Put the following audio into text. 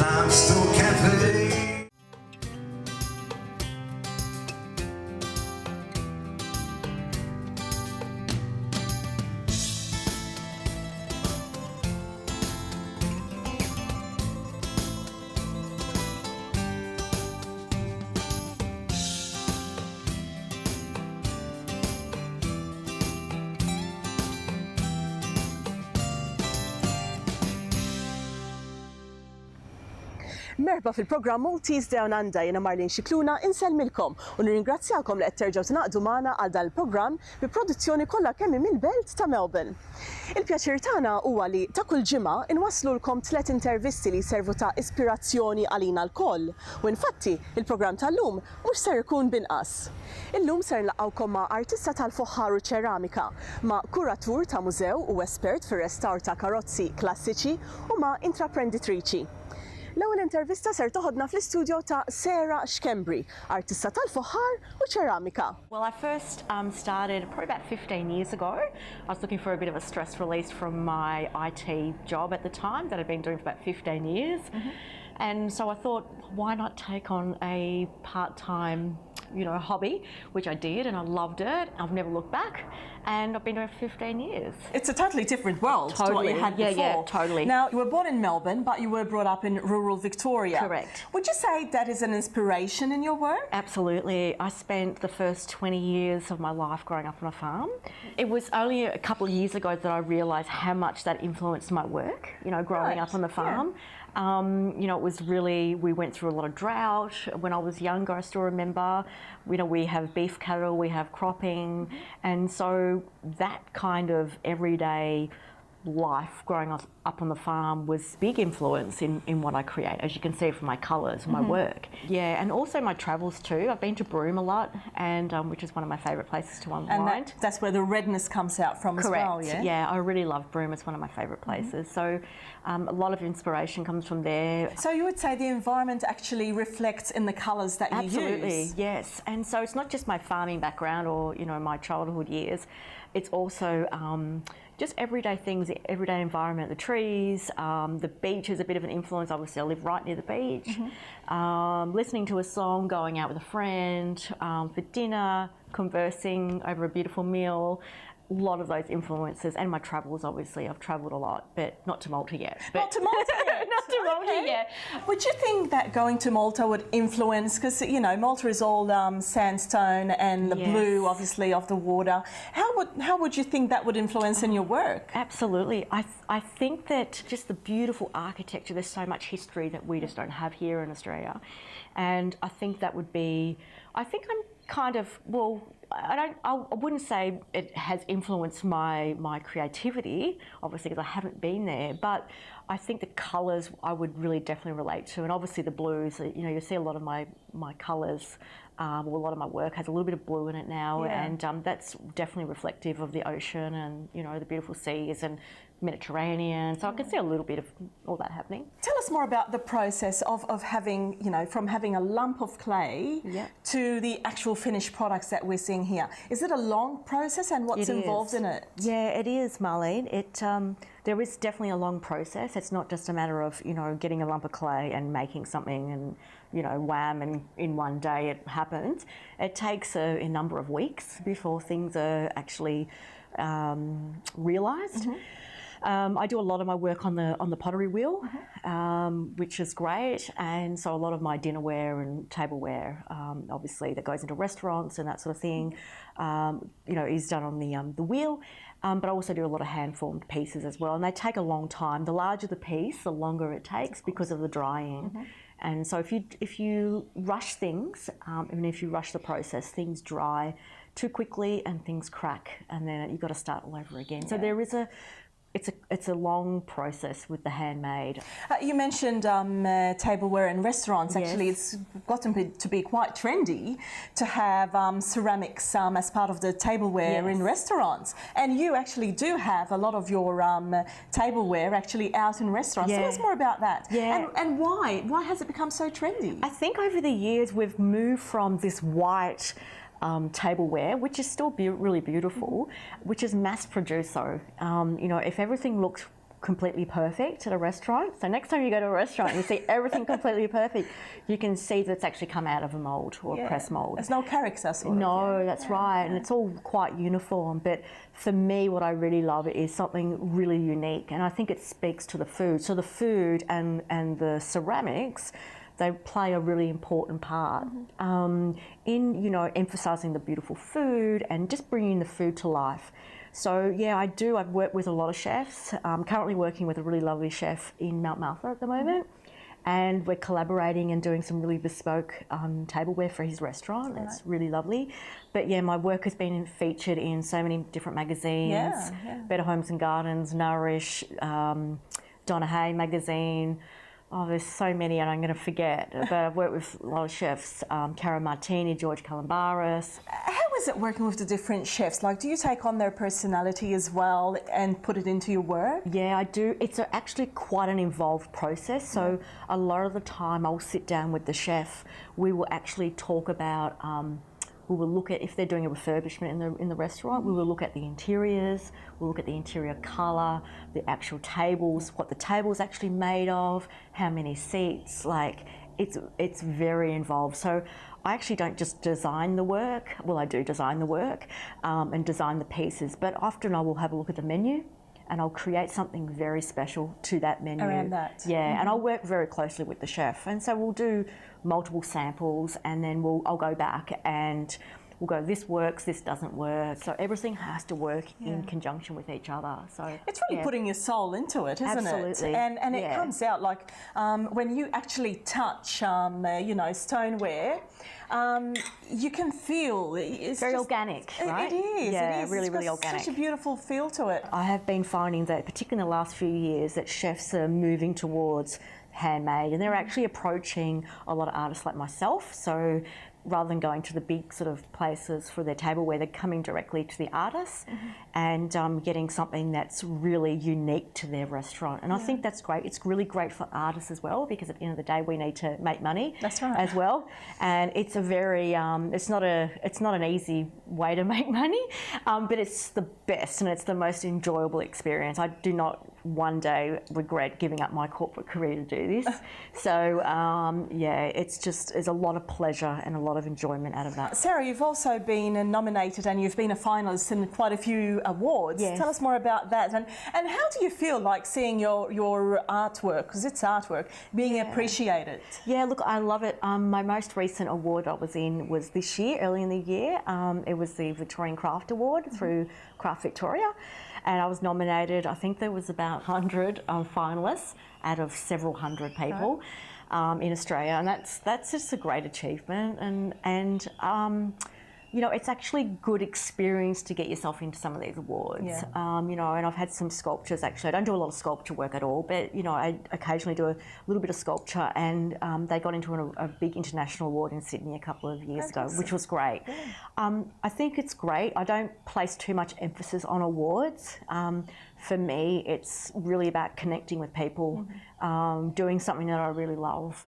Limestone Cafe. Merba fil-programm Maltese DownUnder jiena Marlene Scicluna insellmilkom u nirringrazzjakom li qed terġgħu tingħaqdu magħna għal dan il-programm bi produzzjoni kollha kemm mill-belt ta' Melbourne. Il-pjaċir tagħna huwa li ta' kull ġimgħa inwasslulkom 3 intervisti li jservu ta' ispirazzjoni għalina l-koll. U infatti, il-programm tal-lum mhux ser ikun binqas. Illum ser nlaqgħukom ma' artista tal-foħħar u ċeramika, ma' kuratur ta' mużew u espert fir-restawr ta' karozzi klassiċi u ma' intraprenditriċi. L-ewwel intervista ser toħodna fl-istudio ta' Sarah Schembri, artista tal-foħħar u ċeramika. Well, I first started probably about 15 years ago. I was looking for a bit of a stress release from my IT job at the time that I'd been doing for about 15 years. And so I thought, why not take on a part-time hobby, which I did, and I loved it. I've never looked back, and I've been doing it for 15 years. It's a totally different world to what you had before. Yeah, totally. Now, you were born in Melbourne, but you were brought up in rural Victoria. Correct. Would you say that is an inspiration in your work? Absolutely. I spent the first 20 years of my life growing up on a farm. It was only a couple of years ago that I realised how much that influenced my work, growing up on the farm. Yeah. It was really, we went through a lot of drought. When I was younger, I still remember, we have beef cattle, we have cropping, and so that kind of everyday life growing up on the farm was big influence in what I create, as you can see from my colours, my work. Yeah, and also my travels too. I've been to Broome a lot, and which is one of my favourite places to unwind. And that's where the redness comes out from. Correct. As well, yeah? Yeah, I really love Broome. It's one of my favourite places. So a lot of inspiration comes from there. So you would say the environment actually reflects in the colours that you use? Absolutely, yes. And so it's not just my farming background or my childhood years. It's also just everyday things, everyday environment, the trees, the beach is a bit of an influence. Obviously, I live right near the beach. Listening to a song, going out with a friend, for dinner, conversing over a beautiful meal. A lot of those influences, and my travels, obviously. I've travelled a lot, but not to Malta yet. Not to Malta yet? Not to Malta yet. Would you think that going to Malta would influence, because Malta is all sandstone and the blue, obviously, of the water. How would you think that would influence in your work? Absolutely. I think that just the beautiful architecture, there's so much history that we just don't have here in Australia. And I think that would be, I'm kind of, I wouldn't say it has influenced my creativity, obviously, because I haven't been there, but I think the colours I would really definitely relate to, and obviously the blues, you see a lot of my colours, a lot of my work has a little bit of blue in it now, and that's definitely reflective of the ocean and, the beautiful seas and Mediterranean, so I can see a little bit of all that happening. Tell us more about the process of having, from having a lump of clay to the actual finished products that we're seeing here. Is it a long process, and what's involved in it? Yeah, it is, Marlene. There is definitely a long process. It's not just a matter of, getting a lump of clay and making something and, wham, and in one day it happens. It takes a number of weeks before things are actually realised. I do a lot of my work on the pottery wheel, which is great, and so a lot of my dinnerware and tableware, obviously, that goes into restaurants and that sort of thing, is done on the wheel. But I also do a lot of hand-formed pieces as well, and they take a long time. The larger the piece, the longer it takes because of the drying. And so if you rush things, and if you rush the process, things dry too quickly and things crack, and then you've got to start all over again. So there is it's a long process with the handmade. You mentioned tableware in restaurants. Actually, it's gotten to be quite trendy to have ceramics as part of the tableware in restaurants. And you actually do have a lot of your tableware actually out in restaurants. Tell us more about that. And why? Why has it become so trendy? I think over the years we've moved from this white tableware, which is still really beautiful, which is mass produced though. If everything looked completely perfect at a restaurant. So next time you go to a restaurant and you see everything completely perfect, you can see that it's actually come out of a mould or a press mould. There's no character sort of. No, that's right. And it's all quite uniform. But for me, what I really love is something really unique. And I think it speaks to the food. So the food and the ceramics, they play a really important part in, you know, emphasising the beautiful food and just bringing the food to life. So yeah, I do. I've worked with a lot of chefs. I'm currently working with a really lovely chef in Mount Martha at the moment. And we're collaborating and doing some really bespoke tableware for his restaurant. Right. It's really lovely. But yeah, my work has been featured in so many different magazines. Better Homes and Gardens, Nourish, Donna Hay magazine. Oh, there's so many and I'm going to forget. But I've worked with a lot of chefs, Cara Martini, George Calambaris. How is it working with the different chefs? Like, do you take on their personality as well and put it into your work? Yeah, I do. It's actually quite an involved process. So a lot of the time I'll sit down with the chef. We will actually talk about we will look at if they're doing a refurbishment in the restaurant. We will look at the interiors. We'll look at the interior colour, the actual tables, what the table's actually made of, how many seats. Like, it's very involved. So I actually don't just design the work. Well, I do design the work and design the pieces, but often I will have a look at the menu and I'll create something very special to that menu. Around that. Yeah, and I'll work very closely with the chef. And so we'll do multiple samples and then I'll go back and we'll go, this works, this doesn't work. So everything has to work in conjunction with each other. So it's really putting your soul into it, isn't Absolutely. it? And it comes out like when you actually touch, you know, stoneware, you can feel it's very just, organic, right? It is. Yeah, it is. really, It's got really organic. Such a beautiful feel to it. I have been finding that, particularly in the last few years, that chefs are moving towards handmade and they're actually approaching a lot of artists like myself. So rather than going to the big sort of places for their tableware, they're coming directly to the artists and getting something that's really unique to their restaurant. And I think that's great. It's really great for artists as well, because at the end of the day, we need to make money as well. And it's a very, it's not an easy way to make money, but it's the best and it's the most enjoyable experience. I do not one day regret giving up my corporate career to do this. So yeah, there's a lot of pleasure and a lot of enjoyment out of that. Sarah, you've also been nominated and you've been a finalist in quite a few awards. Yes. Tell us more about that. And how do you feel like seeing your artwork, because it's artwork, being appreciated? Yeah, look, I love it. My most recent award I was in was this year, early in the year. It was the Victorian Craft Award through Craft Victoria. And I was nominated, I think there was about 100 finalists out of several hundred people in Australia. And that's just a great achievement. And you know, it's actually good experience to get yourself into some of these awards. You know, and I've had some sculptures actually. I don't do a lot of sculpture work at all, but you know, I occasionally do a little bit of sculpture, and they got into a big international award in Sydney a couple of years ago, which was great. I think it's great. I don't place too much emphasis on awards. For me, it's really about connecting with people, doing something that I really love.